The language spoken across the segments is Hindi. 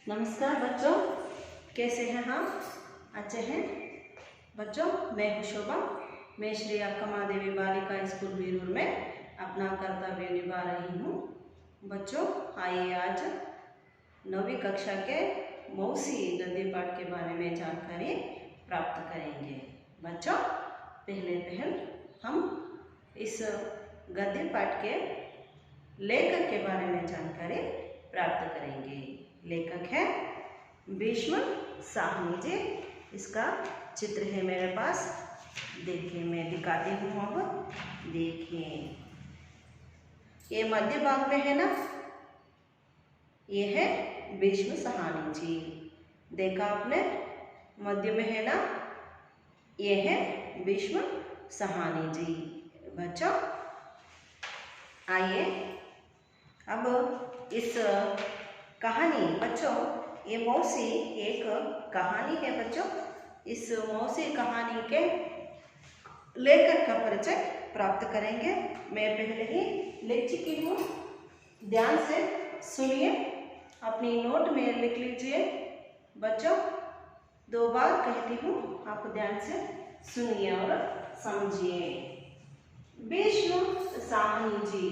नमस्कार बच्चों, कैसे हैं आप? अच्छे हैं बच्चों। मैं हूँ शोभा। मैं श्री अक्का महादेवी बालिका स्कूल बीरूर में अपना कर्तव्य निभा रही हूँ। बच्चों, आइए आज 9वीं कक्षा के मौसी गद्य पाठ के बारे में जानकारी प्राप्त करेंगे। बच्चों, पहले हम इस गद्य पाठ के लेखक के बारे में जानकारी प्राप्त करेंगे। लेखक है भीष्म साहनी जी। इसका चित्र है मेरे पास, देखिए मैं दिखाती हूँ। अब देखिए, ये मध्य भाग में है ना, ये है भीष्म साहनी जी। देखा आपने, मध्य में है ना, ये है भीष्म साहनी जी। बच्चों, आइए अब इस कहानी, बच्चों ये मौसी एक कहानी है। बच्चों, इस मौसी कहानी के लेखक का परिचय प्राप्त करेंगे। मैं पहले ही लिख चुकी हूँ, ध्यान से सुनिए, अपनी नोट में लिख लीजिए। बच्चों, 2 बार कहती हूँ, आप ध्यान से सुनिए और समझिए। भीष्म साहनी जी।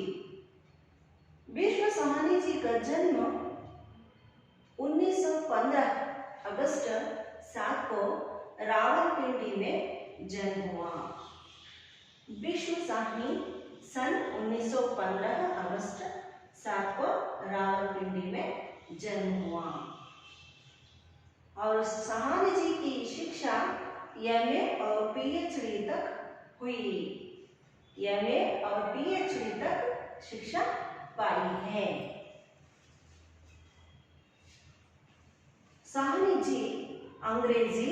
भीष्म साहनी जी का जन्म 1915 अगस्त 7 को रावलपिंडी में जन्म हुआ। भीष्म साहनी सन 1915 अगस्त 7 को रावलपिंडी में जन्म हुआ। और साहनी जी की शिक्षा एमए और पीएचडी तक हुई। एमए और पीएचडी तक शिक्षा पाई है। साहनी जी अंग्रेजी,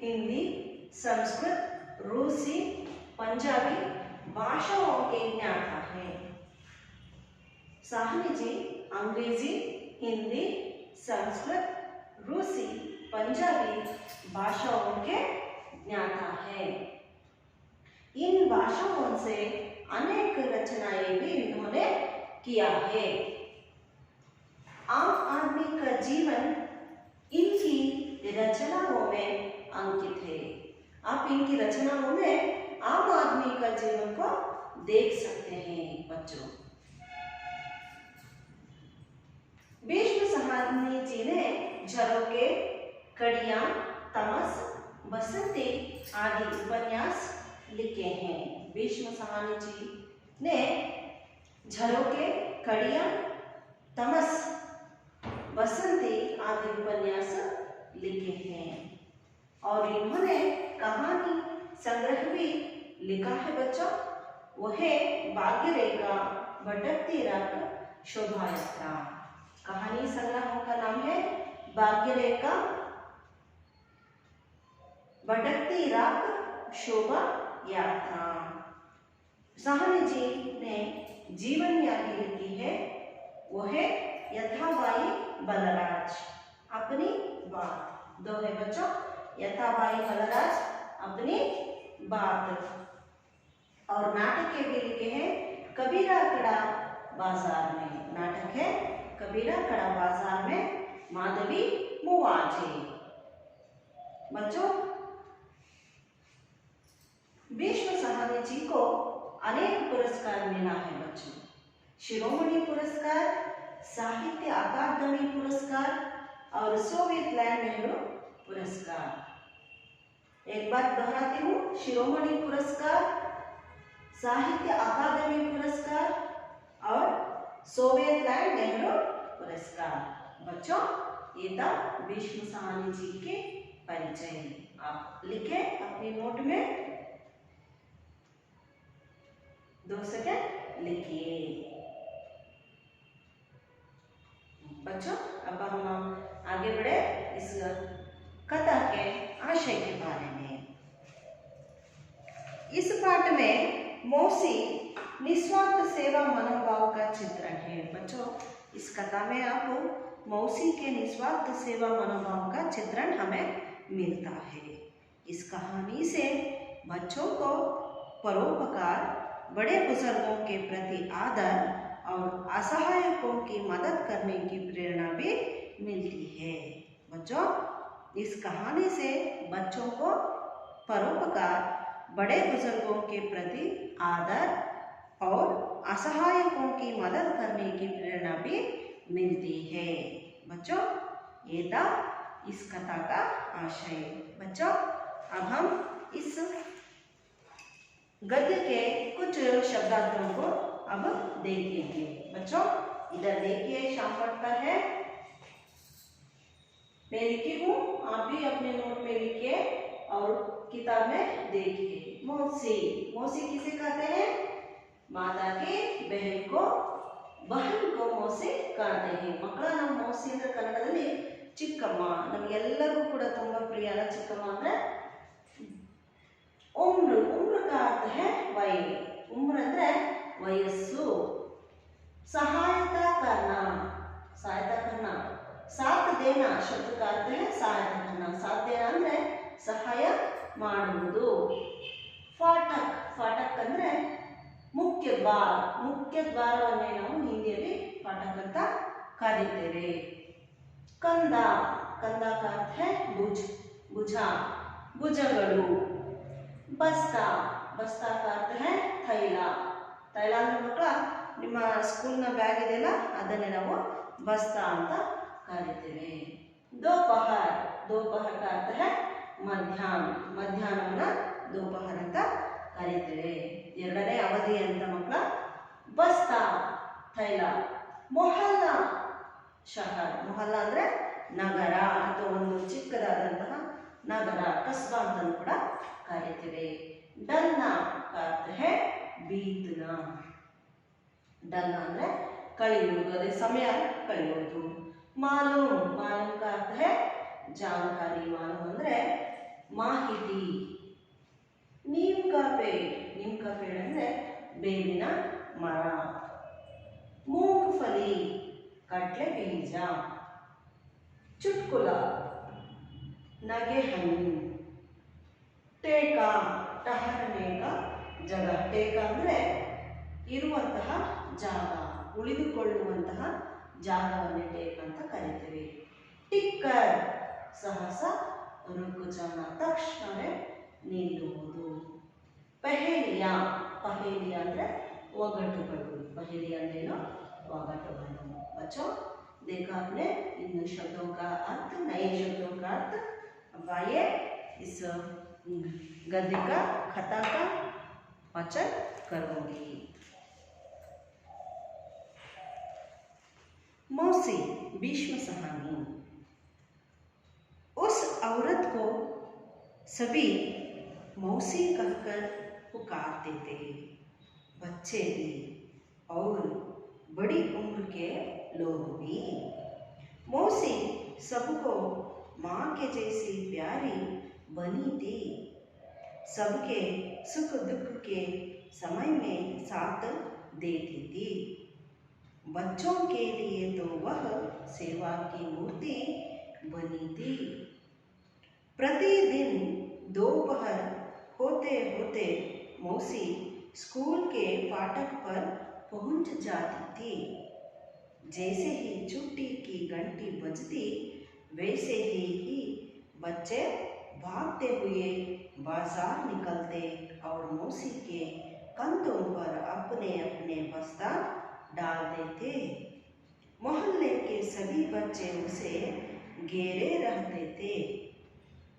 हिंदी, संस्कृत, रूसी, पंजाबी भाषाओं के ज्ञाता हैं। साहनी जी अंग्रेजी, हिंदी, संस्कृत, रूसी, पंजाबी भाषाओं के ज्ञाता हैं। इन भाषाओं से अनेक रचनाएं भी इन्होंने किया है। आम आदमी का जीवन इनकी रचनाओं में अंकित है। आप इनकी रचनाओं में आम आदमी का जीवन को देख सकते हैं। बच्चों, भीष्म साहनी जी ने झरोखे, कड़ियां, तमस, बसंती आदि उपन्यास लिखे हैं। भीष्म साहनी जी ने झरोखे, कड़ियां, तमस, बसंती आदि उपन्यास लिखे हैं। और इन्होंने कहानी संग्रह भी लिखा है। बच्चों, वो है भाग्यरेखा, भटकती राख, शोभा यात्रा। कहानी संग्रह का नाम है भाग्यरेखा, भटकती राख, शोभा यात्रा। साहनी जी ने जीवन यात्रा लिखी है, वो है यथाबाई बलराज, अपनी बात। 2 है बच्चों, यथाबाई बलराज, अपनी बात। और नाटक के भी लिखे हैं कबीरा कड़ा बाजार में। नाटक है कबीरा कड़ा बाजार में, माधवी मुआजे। बच्चों, भीष्म साहनी जी को अनेक पुरस्कार मिला है। बच्चों, शिरोमणि पुरस्कार, साहित्य अकादमी पुरस्कार और सोवियत लैंड नेहरू पुरस्कार। एक बार दोहराती हूँ, शिरोमणि पुरस्कार, साहित्य अकादमी पुरस्कार और सोवियत लैंड नेहरू पुरस्कार। बच्चों, ये था भीष्म साहनी जी के परिचय। आप लिखे अपनी नोट में, 2 सेकंड लिखिए। बच्चों, अब हम आगे बढ़े इस कथा के आशय के बारे में। इस पाठ में मौसी निस्वार्थ सेवा मनोभाव का चित्रण है। बच्चों, इस कथा में आपको मौसी के निस्वार्थ सेवा मनोभाव का चित्रण हमें मिलता है। इस कहानी से बच्चों को परोपकार, बड़े बुजुर्गों के प्रति आदर और असहायकों की मदद करने की प्रेरणा भी मिलती है। बच्चों, इस कहानी से बच्चों को परोपकार, बड़े बुजुर्गों के प्रति आदर और असहायकों की मदद करने की प्रेरणा भी मिलती है। बच्चों, ये था इस कथा का आशय। बच्चों, अब हम इस गद्य के कुछ शब्दार्थों को अब देखेंगे। बच्चों, इधर देखिए, शामपट पर है, मैं लिखी हूँ, आप भी अपने नोट में लिखिए और किताब में देखिए। मौसी, मौसी किसे कहते हैं? माता की बहन को मौसी कहते हैं। ಮಕ್ಕಳ ನಮ್ಮ ಮೌಸಿ ಅಂದ್ರೆ ಕನ್ನಡದಲ್ಲಿ ಚಿಕ್ಕಮ್ಮ. ನಮಗೆಲ್ಲರಿಗೂ ಕೂಡ ತುಂಬಾ ಪ್ರಿಯವಾದ ಚಿಕ್ಕಮ್ಮ ಅಂದ್ರೆ उम्र. उम्र का अर्थ है वय. उम्र ಅಂದ್ರೆ वयस्सु. सहायता करना, सहायता करना. साथ देना शब्द का अर्थ है सहायता करना. साथ देना ಅಂದ್ರೆ ಸಹಾಯ ಮಾಡುವುದು. फाटक, फाटक ಅಂದ್ರೆ ಮುಖ್ಯ ದ್ವಾರ. ಮುಖ್ಯ ದ್ವಾರವನ್ನೇ ನಾವು ಹಿಂದಿಯಲ್ಲಿ फाटक ಅಂತ ಕರೀತೇವೆ. ಕಂದ, ಕಂದ का अर्थ है भुज, भुज, ಭುಜಗಳು. बस्ता, बस्ता का अर्थ है थैಲ. थैಲ ಅಂದ್ರೆ ಮಕ್ಕಳ ನಿಮ್ಮ ಸ್ಕೂಲ್ನ ಬ್ಯಾಗ್ ಇದೆಯಲ್ಲ, ಅದನ್ನೇ ನಾವು ಬಸ್ತಾ ಅಂತ ಕರೀತೇವೆ. दोपहर, दोपहर का अर्थ है ಮಧ್ಯಾಹ್ನ. ಮಧ್ಯಾಹ್ನವನ್ನ दोपहर ಅಂತ ಕರೀತೇವೆ. ಎರಡನೇ ಅವಧಿ ಅಂತ ಮಕ್ಕಳ. ಬಸ್ತಾ ಥೈಲ. ಮೊಹಲ್ಲ, ಶಹರ್. ಮೊಹಲ್ಲ ಅಂದ್ರೆ ನಗರ ಅಥವಾ ಒಂದು ಚಿಕ್ಕದಾದಂತಹ ನಗರ, ಕಸ್ಬಾ ಅಂತ ಕೂಡ ಕರೀತೇವೆ. ಡಲ್ನಾ का अर्थ है बीतना. ಡಲ್ನಾ ಅಂದ್ರೆ ಕಳೆಯುವುದು, ಅದೇ ಸಮಯ ಕಳೆಯುವುದು. ಮಾಲೂಮ್, ಮಾಲೂಮ್ का अर्थ है जानकारी. मालूम ಅಂದ್ರೆ ಮಾಹಿತಿ. नीम का पेड़, नीम का पेड़ ಅಂದ್ರೆ ಬೇವಿನ ಮರ. मूंगफली, ಕಡಲೆ ಬೀಜ. ಚುಟ್ಕುಲ, ನಗೆ ಹಣ್ಣು. ಟೇಕ, ಟಹರನೆ का जगह. ಟೇಕ ಅಂದ್ರೆ ಇರುವಂತಹ ಜಾಗ, ಉಳಿದುಕೊಳ್ಳುವಂತಹ ಜಾಗವನ್ನೇ ಟೇಕ ಅಂತ ಕರೀತೇವೆ. ಟಿಕ್ಕರ್, ಸಹಸ रुक जाना, ತಕ್ಷಣವೇ ನಿಲ್ಲುವುದು. ಪಹೇಲಿಯ, ಪಹೇಲಿಯ ಅಂದ್ರೆ ಒಗಟುಗಳು. ಪಹೇಲಿಯ ಅಂದ್ರೇನು? ಒಗಟುಗಳು. बच्चों, देखा आपने इन शब्दों का अर्थ, नए शब्दों का अर्थ. अब आइए इस गद्य का, कथा का वाचन करूंगी. मौसी, भीष्म सहानी. उस औरत को सभी मौसी कहकर पुकारते थे. बच्चे भी और बड़ी उम्र के लोग भी. मौसी सबको माँ के जैसी प्यारी बनी थी. सबके सुख दुख के समय में साथ देती थी. बच्चों के लिए तो वह सेवा की मूर्ति बनी थी. प्रतिदिन दोपहर होते होते मौसी स्कूल के फाटक पर पहुंच जाती थी. जैसे ही छुट्टी की घंटी बजती, वैसे ही बच्चे भागते हुए बाजार निकलते और मौसी के कंधों पर अपने अपने बस्ता डाल देते. मोहल्ले के सभी बच्चे उसे घेरे रहते थे.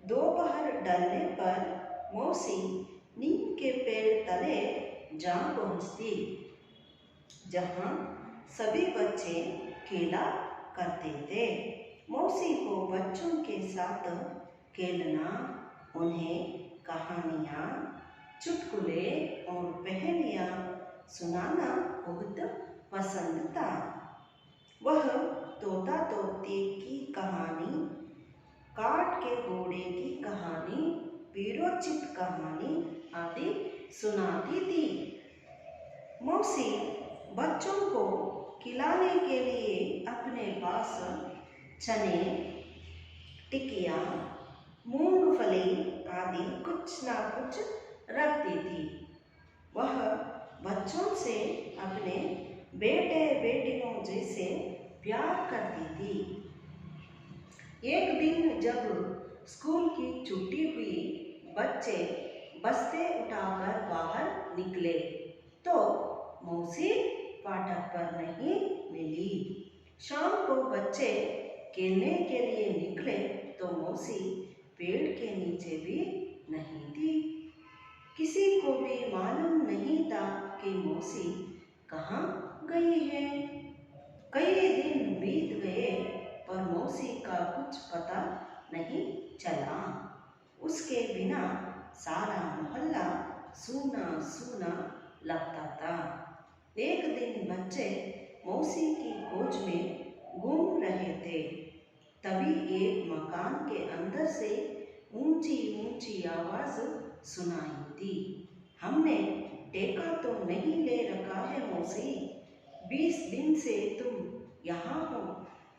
दोपहर ढलने पर मौसी नीम के पेड़ तले जा पहुंचती, जहां सभी बच्चे खेला करते थे. मौसी को बच्चों के साथ खेलना, उन्हें कहानियाँ, चुटकुले और पहेलियाँ सुनाना बहुत पसंद था. वह तोता तोते की कहानी, काठ के घोड़े की कहानी, पीरोचित कहानी आदि सुनाती थी. मौसी बच्चों को खिलाने के लिए अपने पास चने, टिकिया, मूंगफली आदि कुछ ना कुछ रखती थी. वह बच्चों से अपने बेटे बेटियों जैसे प्यार करती थी. एक दिन जब स्कूल की छुट्टी हुई, बच्चे बस्ते उठाकर बाहर निकले तो मौसी फाटक पर नहीं मिली। शाम को बच्चे खेलने के लिए निकले तो मौसी पेड़ के नीचे भी नहीं थी। किसी को भी मालूम नहीं था कि मौसी कहाँ गई है। कई दिन बीत गए पर मौसी का कुछ पता नहीं चला। उसके बिना सारा मोहल्ला सूना सूना लगता था। एक दिन बच्चे मौसी की खोज में घूम रहे थे, तभी एक मकान के अंदर से ऊंची ऊंची आवाज सुनाई दी। हमने टेका तो नहीं ले रखा है मौसी, 20 दिन से तुम यहाँ हो,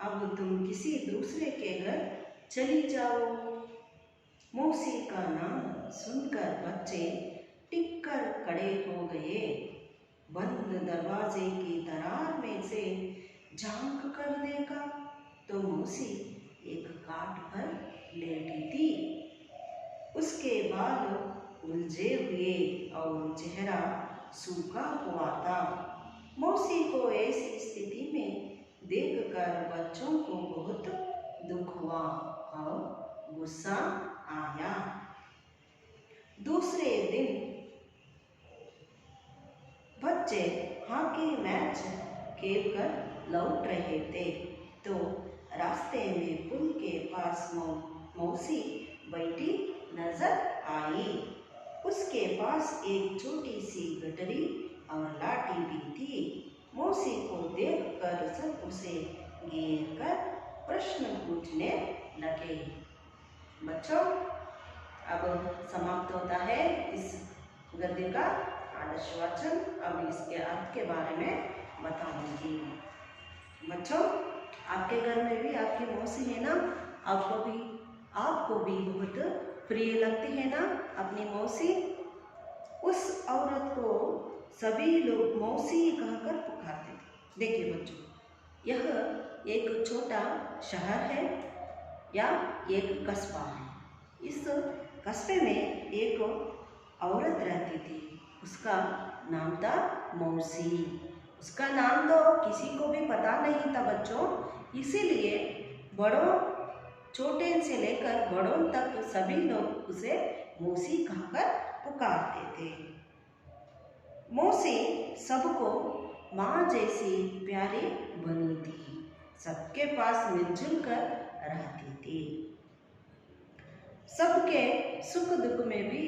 अब तुम किसी दूसरे के घर चली जाओ। मौसी का नाम सुनकर बच्चे टिक कर खड़े हो गए। बंद दरवाजे की दरार में से झांक कर देखा तो मौसी एक खाट पर लेटी थी। उसके बाल उलझे हुए और चेहरा सूखा हुआ था। मौसी को ऐसी स्थिति में देखकर बच्चों को बहुत दुख हुआ और गुस्सा आया। दूसरे दिन बच्चे हॉकी मैच खेलकर लौट रहे थे तो रास्ते में पुल के पास मौसी बैठी नजर आई। उसके पास एक छोटी सी गटरी और लाठी भी थी। मौसी को देखकर सब उसे घेर कर प्रश्न पूछने लगे। बच्चों, अब समाप्त होता है इस गद्य का आदर्श वाचन। अब इसके अर्थ के बारे में बताऊंगी। बच्चों, आपके घर में भी आपकी मौसी है ना? आपको भी बहुत प्रिय लगती है ना अपनी मौसी? उस औरत को सभी लोग मौसी कहकर पुकारते थे। देखिए बच्चों, यह एक छोटा शहर है या एक कस्बा है। इस कस्बे में एक औरत रहती थी, उसका नाम था मौसी। उसका नाम तो किसी को भी पता नहीं था बच्चों, इसीलिए बड़ों छोटे से लेकर बड़ों तक सभी लोग उसे मौसी कहकर पुकारते थे। मौसी सबको माँ जैसी प्यारी बनी थी, सबके पास मिलजुल कर रहती थी। सबके सुख दुख में भी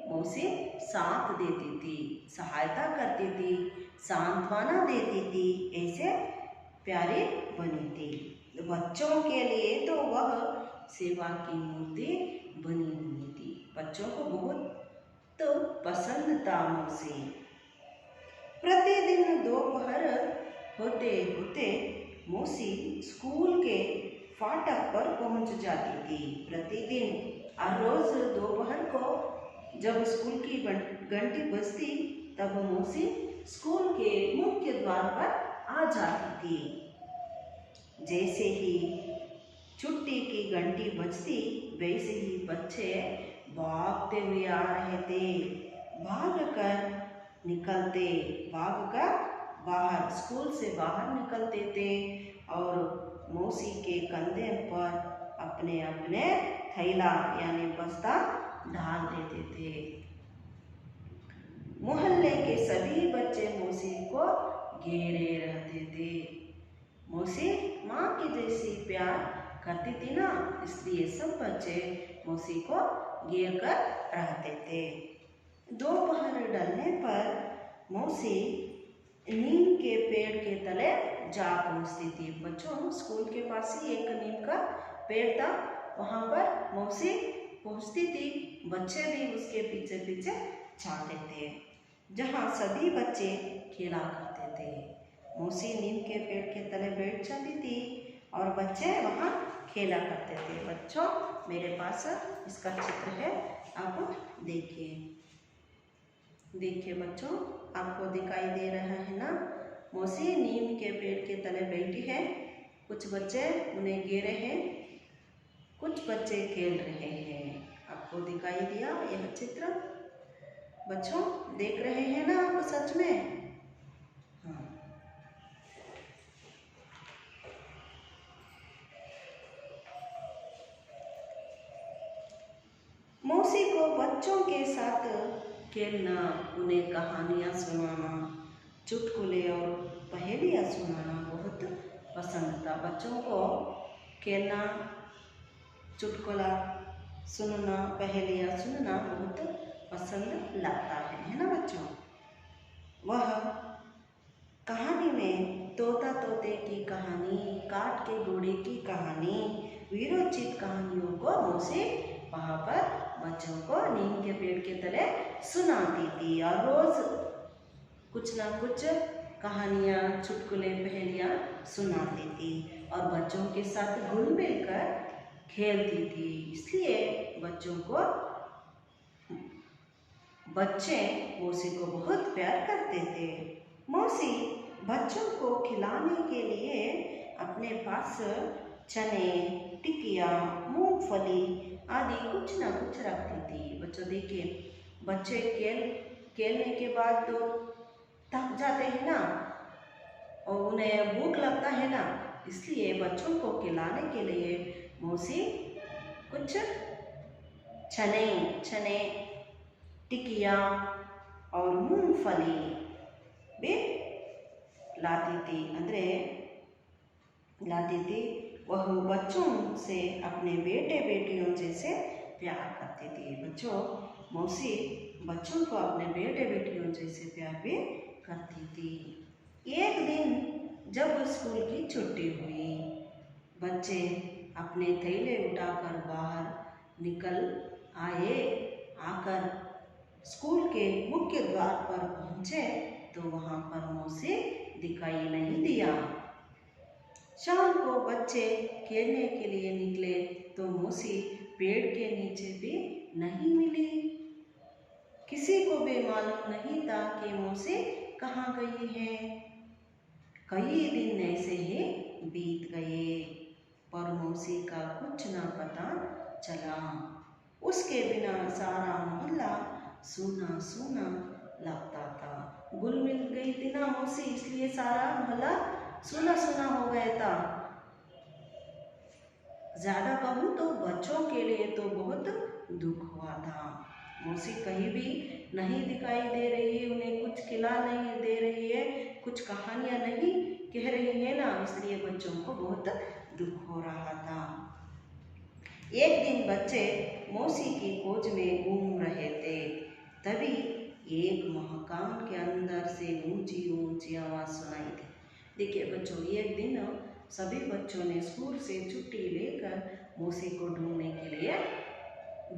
मौसी साथ देती थी, सहायता करती थी, सांत्वना देती थी, ऐसे प्यारी बनी थी। बच्चों के लिए तो वह सेवा की मूर्ति बनी हुई थी। बच्चों को बहुत पसंद था मौसी। प्रतिदिन दोपहर होते होते मौसी स्कूल के फाटक पर पहुंच जाती थी। प्रतिदिन और रोज दोपहर को जब स्कूल की घंटी बजती तब मौसी स्कूल के मुख्य द्वार पर आ जाती थी। जैसे ही छुट्टी की घंटी बजती वैसे ही बच्चे भागते हुए आ रहे थे। भागकर बाहर स्कूल से बाहर निकलते थे और मौसी के कंधे पर अपने अपने थैला यानी बस्ता डाल देते थे। मोहल्ले के सभी बच्चे मौसी को घेरे रहते थे। मौसी माँ की जैसी प्यार करती थी ना, इसलिए सब बच्चे मौसी को घेर कर रहते थे। दोपहर ढलने पर मौसी नीम के पेड़ के तले जा पहुंचती थी। बच्चों, स्कूल के पास ही एक नीम का पेड़ था, वहां पर मौसी पहुंचती थी। बच्चे भी उसके पीछे पीछे जाते थे, जहां सभी बच्चे खेला करते थे। मौसी नीम के पेड़ के तले बैठ जाती थी और बच्चे वहां खेला करते थे। बच्चों, मेरे पास इसका चित्र है, आप देखिए। देखिए बच्चों, आपको दिखाई दे रहा है ना, मौसी नीम के पेड़ के तले बैठी है, कुछ बच्चे उन्हें घेरे हैं बच्चे खेल रहे हैं। आपको दिखाई दिया यह चित्र? बच्चों देख रहे हैं ना आप सच में? हाँ। मौसी को बच्चों के साथ खेलना, उन्हें कहानियाँ सुनाना, चुटकुले और पहेलियाँ सुनाना बहुत पसंद था। बच्चों को खेलना, चुटकुला सुनना, पहेलियाँ सुनना बहुत पसंद लगता है ना बच्चों? वह कहानी में तोता तोते की कहानी, काठ के घोड़े की कहानी, वीरोचित कहानियों को मौसी वहाँ पर बच्चों को नीम के पेड़ के तले सुनाती थी और रोज कुछ ना कुछ कहानियाँ, चुटकुले, पहेलियाँ सुनाती थी और बच्चों के साथ घुल मिल कर खेलती थी। इसलिए बच्चे मौसी को बहुत प्यार करते थे। मौसी बच्चों को खिलाने के लिए अपने पास चने, टिकिया, मूंगफली आदि कुछ ना कुछ रखती थी। बच्चों देखिए, बच्चे खेलने के बाद तो थक जाते हैं ना और उन्हें भूख लगता है ना, इसलिए बच्चों को खिलाने के लिए मौसी कुछ चने, टिकिया और मूंगफली भी लाती थी। वह बच्चों से अपने बेटे बेटियों जैसे प्यार करती थी। बच्चों, मौसी बच्चों को अपने बेटे बेटियों जैसे प्यार भी करती थी। एक दिन जब स्कूल की छुट्टी हुई, बच्चे अपने थैले उठाकर बाहर निकल आकर स्कूल के मुख्य द्वार पर पहुँचे तो वहाँ पर मौसी दिखाई नहीं दिया। शाम को बच्चे खेलने के लिए निकले तो मौसी पेड़ के नीचे भी नहीं मिली। किसी को भी मालूम नहीं था कि मौसी कहाँ गई है। कई दिन ऐसे ही बीत गए पर मौसी का कुछ ना पता चला। उसके बिना सारा मोहल्ला सूना सूना लगता था। घुल मिल गई थी ना मौसी, इसलिए सारा मोहल्ला सूना सूना हो गया था। ज्यादा कहूँ तो बच्चों के लिए तो बहुत दुख हुआ था। मौसी कहीं भी नहीं दिखाई दे रही है, उन्हें कुछ खिला नहीं दे रही है, कुछ कहानियाँ नहीं कह रही है ना, इसलिए बच्चों को बहुत दुख हो रहा था। एक दिन बच्चे मौसी की खोज में घूम रहे थे, तभी एक मकान के अंदर से ऊंची ऊंची आवाज़ सुनाई दी। देखिए बच्चों, एक दिन सभी बच्चों ने स्कूल से छुट्टी लेकर मौसी को ढूंढने के लिए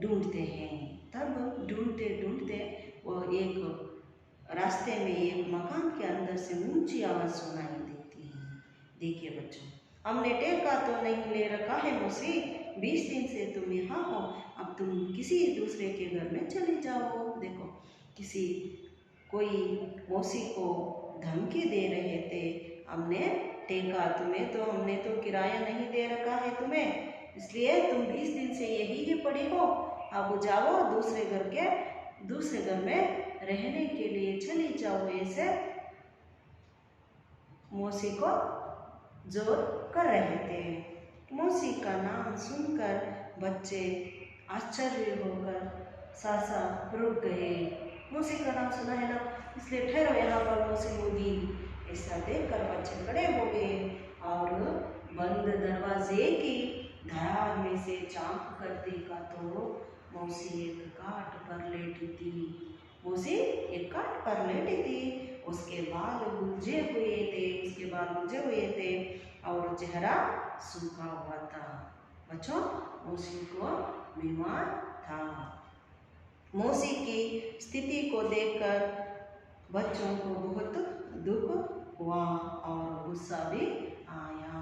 ढूंढते हैं। तब ढूंढते ढूंढते वो एक रास्ते में एक मकान के अंदर से ऊंची आवाज़ सुनाई देती है। देखिए बच्चों, हमने टेका तो नहीं ले रखा है मौसी, 20 दिन से तुम यहाँ हो, अब तुम किसी दूसरे के घर में चले जाओ। देखो, कोई मौसी को धमकी दे रहे थे, हमने टेका तुम्हें, तो हमने तो किराया नहीं दे रखा है तुम्हें, इसलिए तुम 20 दिन से यही ही पड़ी हो, अब जाओ दूसरे घर में रहने के लिए चली जाओ। ऐसे मौसी को जोर कर रहे थे। मौसी का नाम सुनकर बच्चे आश्चर्य होकर सासा रुक गए। मौसी का नाम सुना है ना, इसलिए ठहरो, यहाँ पर मौसी होगी। ऐसा देखकर बच्चे खड़े हो गए और बंद दरवाजे की धार में से झांक कर देखा तो मौसी एक काठ पर लेटी थी। उसके बाल गुंजे हुए थे और चेहरा सूखा हुआ था। बच्चों, मौसी को बीमार था। मौसी की स्थिति को देखकर बच्चों को बहुत दुख हुआ और गुस्सा भी आया।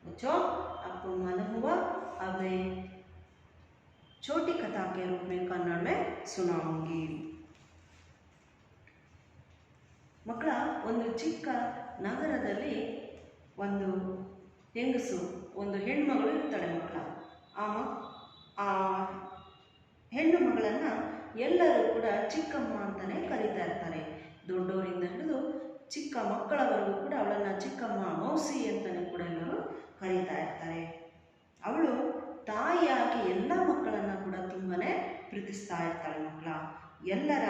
बच्चों, आपको मालूम हुआ, अब मैं छोटी कथा के रूप में कन्नड़ में सुनाऊंगी। ಮಕ್ಕಳ ಒಂದು ಚಿಕ್ಕ ನಗರದಲ್ಲಿ ಒಂದು ಹೆಂಗಸು, ಒಂದು ಹೆಣ್ಮಗಳು ಇರ್ತಾಳೆ ಮಕ್ಕಳ. ಆ ಆ ಹೆಣ್ಣು ಮಗಳನ್ನು ಎಲ್ಲರೂ ಕೂಡ ಚಿಕ್ಕಮ್ಮ ಅಂತಲೇ ಕರೀತಾ ಇರ್ತಾರೆ. ದೊಡ್ಡವರಿಂದ ಹಿಡಿದು ಚಿಕ್ಕ ಮಕ್ಕಳವರೆಗೂ ಕೂಡ ಅವಳನ್ನು ಚಿಕ್ಕಮ್ಮ, ಮೌಸಿ ಅಂತಲೇ ಕೂಡ ಎಲ್ಲರೂ ಕರೀತಾ ಇರ್ತಾರೆ. ಅವಳು ತಾಯಿಯಾಗಿ ಎಲ್ಲ ಮಕ್ಕಳನ್ನು ಕೂಡ ತುಂಬನೇ ಪ್ರೀತಿಸ್ತಾ ಇರ್ತಾಳೆ. ಮಕ್ಕಳ ಎಲ್ಲರ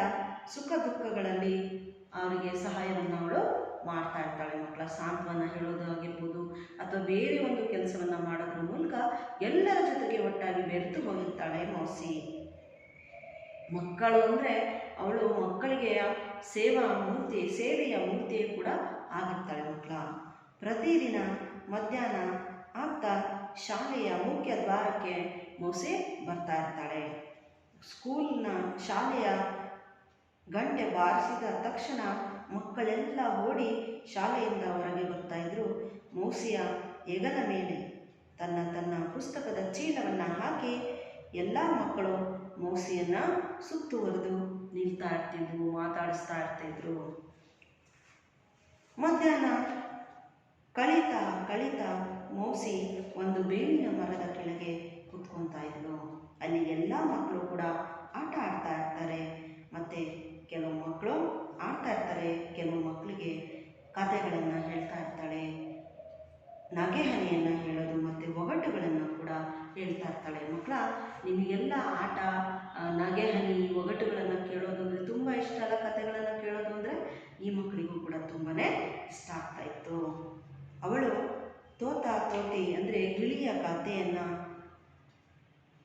ಸುಖ ದುಃಖಗಳಲ್ಲಿ ಅವರಿಗೆ ಸಹಾಯವನ್ನು ಅವಳು ಮಾಡ್ತಾ ಇರ್ತಾಳೆ. ಮಕ್ಕಳ ಸಾಂತ್ವನ ಹೇಳೋದಾಗಿರ್ಬೋದು ಅಥವಾ ಬೇರೆ ಒಂದು ಕೆಲಸವನ್ನು ಮಾಡೋದ್ರ ಮೂಲಕ ಎಲ್ಲರ ಜೊತೆಗೆ ಒಟ್ಟಾಗಿ ಬೆರೆತು ಹೋಗಿರ್ತಾಳೆ ಮೌಸಿ. ಮಕ್ಕಳು ಅಂದರೆ ಅವಳು ಮಕ್ಕಳಿಗೆ ಸೇವೆಯ ಮೂರ್ತಿಯೇ ಕೂಡ ಆಗಿರ್ತಾಳೆ. ಮಕ್ಕಳ ಪ್ರತಿದಿನ ಮಧ್ಯಾಹ್ನ ಆಗ್ತಾ ಶಾಲೆಯ ಮುಖ್ಯ ದ್ವಾರಕ್ಕೆ ಮೌಸಿ ಬರ್ತಾ ಇರ್ತಾಳೆ. ಶಾಲೆಯ ಗಂಟೆ ಬಾರಿಸಿದ ತಕ್ಷಣ ಮಕ್ಕಳೆಲ್ಲ ಓಡಿ ಶಾಲೆಯಿಂದ ಹೊರಗೆ ಬರ್ತಾ ಇದ್ರು. ಮೌಸಿಯ ಹೆಗಲ ಮೇಲೆ ತನ್ನ ಪುಸ್ತಕದ ಚೀಲವನ್ನು ಹಾಕಿ ಎಲ್ಲ ಮಕ್ಕಳು ಮೌಸಿಯನ್ನು ಸುತ್ತುವರೆದು ನಿಲ್ತಾ ಇರ್ತಿದ್ರು, ಮಾತಾಡಿಸ್ತಾ ಇರ್ತಿದ್ರು. ಮಧ್ಯಾಹ್ನ ಕಳೀತಾ ಮೌಸಿ ಒಂದು ಬೇವಿನ ಮರದ ಕೆಳಗೆ ಕೂತ್ಕೊತಾ ಇದ್ಲು. ಅಲ್ಲಿ ಎಲ್ಲ ಮಕ್ಕಳು ಕೂಡ ಆಟ ಆಡ್ತಾ ಇರ್ತಾರೆ. ಮತ್ತು ಕೆಲವು ಮಕ್ಕಳು ಆಡ್ತಾ ಇರ್ತಾರೆ, ಕೆಲವು ಮಕ್ಕಳಿಗೆ ಕಥೆಗಳನ್ನು ಹೇಳ್ತಾ ಇರ್ತಾಳೆ. ನಗೆಹನಿಯನ್ನು ಹೇಳೋದು ಮತ್ತು ಒಗಟುಗಳನ್ನು ಕೂಡ ಹೇಳ್ತಾ ಇರ್ತಾಳೆ. ಮಕ್ಕಳ ನಿಮಗೆಲ್ಲ ಆಟ, ನಗೆಹನಿ, ಒಗಟುಗಳನ್ನು ಕೇಳೋದು ಅಂದರೆ ತುಂಬ ಇಷ್ಟ ಅಲ್ಲ. ಕಥೆಗಳನ್ನು ಕೇಳೋದು ಅಂದರೆ ಈ ಮಕ್ಕಳಿಗೂ ಕೂಡ ತುಂಬಾ ಇಷ್ಟ ಆಗ್ತಾ ಇತ್ತು. ಅವಳು ತೋತಿ ಅಂದರೆ ಗಿಳಿಯ ಕಥೆಯನ್ನು,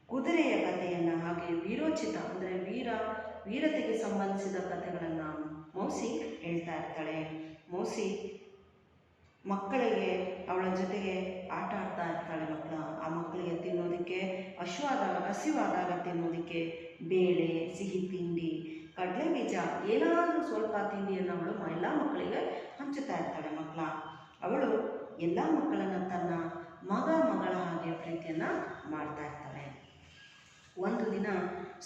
ಕುದುರೆಯ ಕಥೆಯನ್ನು, ಹಾಗೆ ವೀರೋಚಿತ ಅಂದರೆ ವೀರತೆಗೆ ಸಂಬಂಧಿಸಿದ ಕಥೆಗಳನ್ನು ಮೌಸಿ ಹೇಳ್ತಾ ಇರ್ತಾಳೆ. ಮೌಸಿ ಮಕ್ಕಳಿಗೆ ಅವಳ ಜೊತೆಗೆ ಆಟ ಆಡ್ತಾ ಇರ್ತಾಳೆ. ಮಕ್ಕಳ ಆ ಮಕ್ಕಳಿಗೆ ತಿನ್ನೋದಕ್ಕೆ ಹಸಿವಾದಾಗ ತಿನ್ನೋದಕ್ಕೆ ಬೇಳೆ, ಸಿಹಿ ತಿಂಡಿ, ಕಡಲೆ ಬೀಜ, ಏನಾದರೂ ಸ್ವಲ್ಪ ತಿಂಡಿಯನ್ನು ಅವಳು ಎಲ್ಲ ಮಕ್ಕಳಿಗೆ ಹಂಚುತ್ತಾ ಇರ್ತಾಳೆ. ಮಕ್ಕಳ ಅವಳು ಎಲ್ಲ ಮಕ್ಕಳನ್ನು ತನ್ನ ಮಗಳ ಹಾಗೆ ಪ್ರೀತಿಯನ್ನು ಮಾಡ್ತಾ ಇರ್ತಾಳೆ. ಒಂದು ದಿನ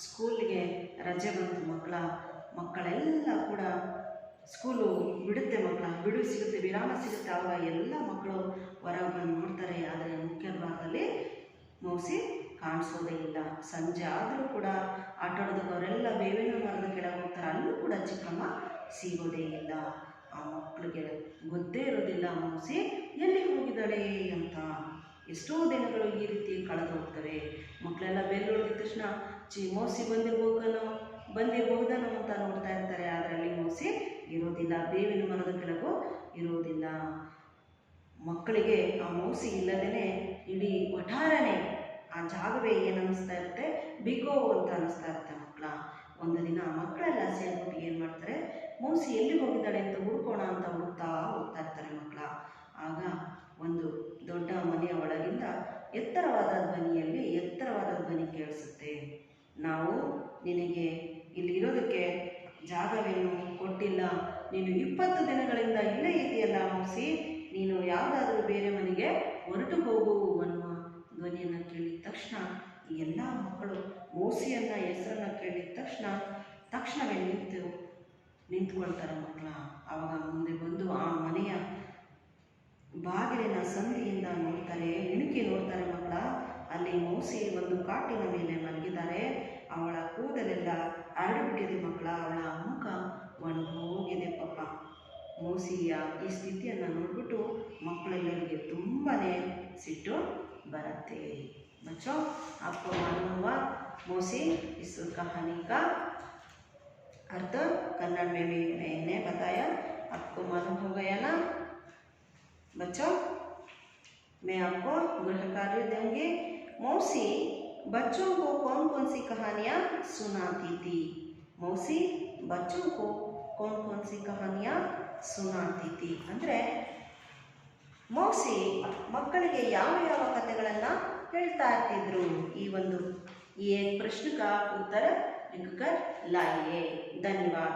ಸ್ಕೂಲ್ಗೆ ರಜೆ ಬಂತು. ಮಕ್ಕಳೆಲ್ಲ ಕೂಡ ಸ್ಕೂಲು ಬಿಡುತ್ತೆ. ಬಿಡುವು ಸಿಗುತ್ತೆ, ವಿರಾಮ ಸಿಗುತ್ತೆ. ಆವಾಗ ಎಲ್ಲ ಮಕ್ಕಳು ಹೊರಗೆ ಬಂದು ನೋಡ್ತಾರೆ. ಆದರೆ ಮುಖ್ಯ ದ್ವಾರದಲ್ಲಿ ಮೌಸಿ ಕಾಣಿಸೋದೇ ಇಲ್ಲ. ಸಂಜೆ ಆದರೂ ಕೂಡ ಆಟಾಡೋದಕ್ಕೆ ಅವರೆಲ್ಲ ಬೇವಿನ ಮರದ ಕೆಳಗೆ ಹೋಗ್ತಾರೆ. ಅಲ್ಲೂ ಕೂಡ ಚಿಕ್ಕಮ್ಮ ಸಿಗೋದೇ ಇಲ್ಲ. ಆ ಮಕ್ಕಳಿಗೆ ಗೊತ್ತೇ ಇರೋದಿಲ್ಲ ಮೌಸಿ ಎಲ್ಲಿ ಹೋಗಿದ್ದಾಳೆ ಅಂತ. ಎಷ್ಟೋ ದಿನಗಳು ಈ ರೀತಿ ಕಳೆದು ಹೋಗ್ತವೆ. ಮಕ್ಕಳೆಲ್ಲ ಬೆನ್ನು ಹೊಡೆದ ತಕ್ಷಣ ಮೌಸಿ ಬಂದಿರಬಹುದನೋ ಅಂತ ನೋಡ್ತಾ ಇರ್ತಾರೆ. ಅದರಲ್ಲಿ ಮೌಸಿ ಇರೋದಿಲ್ಲ, ಬೇವಿನ ಮರದ ಕೆಳಗೂ ಇರೋದಿಲ್ಲ. ಮಕ್ಕಳಿಗೆ ಆ ಮೌಸಿ ಇಲ್ಲದೇ ಇಡೀ ಒಟ್ಟಾರನೆ ಆ ಜಾಗವೇ ಏನು ಅನ್ನಿಸ್ತಾ ಇರುತ್ತೆ, ಬಿಗೋ ಅಂತ ಅನ್ನಿಸ್ತಾ ಇರುತ್ತೆ. ಒಂದು ದಿನ ಮಕ್ಕಳೆಲ್ಲ ಸೇರಿಬಿಟ್ಟು ಏನು ಮಾಡ್ತಾರೆ, ಮೌಸಿ ಎಲ್ಲಿ ಹೋಗಿದ್ದಾಳೆ ಅಂತ ಹುಡ್ಕೋಣ ಅಂತ ಹುಡುಕ್ತಾ ಹೋಗ್ತಾ ಇರ್ತಾರೆ. ಆಗ ಒಂದು ದೊಡ್ಡ ಮನೆಯ ಒಳಗಿಂದ ಎತ್ತರವಾದ ಧ್ವನಿ ಕೇಳಿಸುತ್ತೆ. ನಾವು ನಿನಗೆ ಇಲ್ಲಿ ಇರೋದಕ್ಕೆ ಜಾಗವೇನು ಕೊಟ್ಟಿಲ್ಲ, ನೀನು 20 ದಿನಗಳಿಂದ ಇಲ್ಲೇ ಇದೆಯಲ್ಲ ಮೌಸಿ, ನೀನು ಯಾವುದಾದ್ರೂ ಬೇರೆ ಮನೆಗೆ ಹೊರಟು ಹೋಗು ಅನ್ನುವ ಧ್ವನಿಯನ್ನು ಕೇಳಿದ ತಕ್ಷಣ ಈ ಎಲ್ಲ ಮಕ್ಕಳು ಮೌಸಿಯನ್ನ ಹೆಸರನ್ನು ಕೇಳಿದ ತಕ್ಷಣವೇ ನಿಂತ್ಕೊಳ್ತಾರೆ. ಆವಾಗ ಮುಂದೆ ಬಂದು ಆ ಮನೆಯ ಬಾಗಿಲಿನ ಸಂದಿಯಿಂದ ಇಣುಕಿ ನೋಡ್ತಾರೆ. ಅಲ್ಲಿ ಮೌಸಿ ಒಂದು ಕಾಟಿನ ಮೇಲೆ ಮಲಗಿದ್ದಾರೆ. ಅವಳ ಕೂದಲೆಲ್ಲ ಹರಡಿಬಿಟ್ಟಿದೆ. ಅವಳ ಮುಖ ಒಣಗೋಗಿದೆ. ಪಾಪ ಮೌಸಿಯ ಈ ಸ್ಥಿತಿಯನ್ನು ನೋಡ್ಬಿಟ್ಟು ಮಕ್ಕಳೆಲ್ಲರಿಗೆ ತುಂಬಾ ಸಿಟ್ಟು बरते। बच्चों, आपको मालूम हुआ मौसी इस कहानी का अर्थ कन्नड़ में भी मैंने बताया, आपको मालूम हो गया ना बच्चों। मैं आपको गृह कार्य दूंगी। मौसी बच्चों को कौन कौन सी कहानियाँ सुनाती थी? मौसी बच्चों को कौन कौन सी कहानियाँ सुनाती थी ಅಂದರೆ ಮೌಸಿ ಮಕ್ಕಳಿಗೆ ಯಾವ ಯಾವ ಕಥೆಗಳನ್ನು ಹೇಳ್ತಾ ಇರ್ತಿದ್ರು? ಈ एक प्रश्न का उत्तर लिखकर लाइए। धन्यवाद।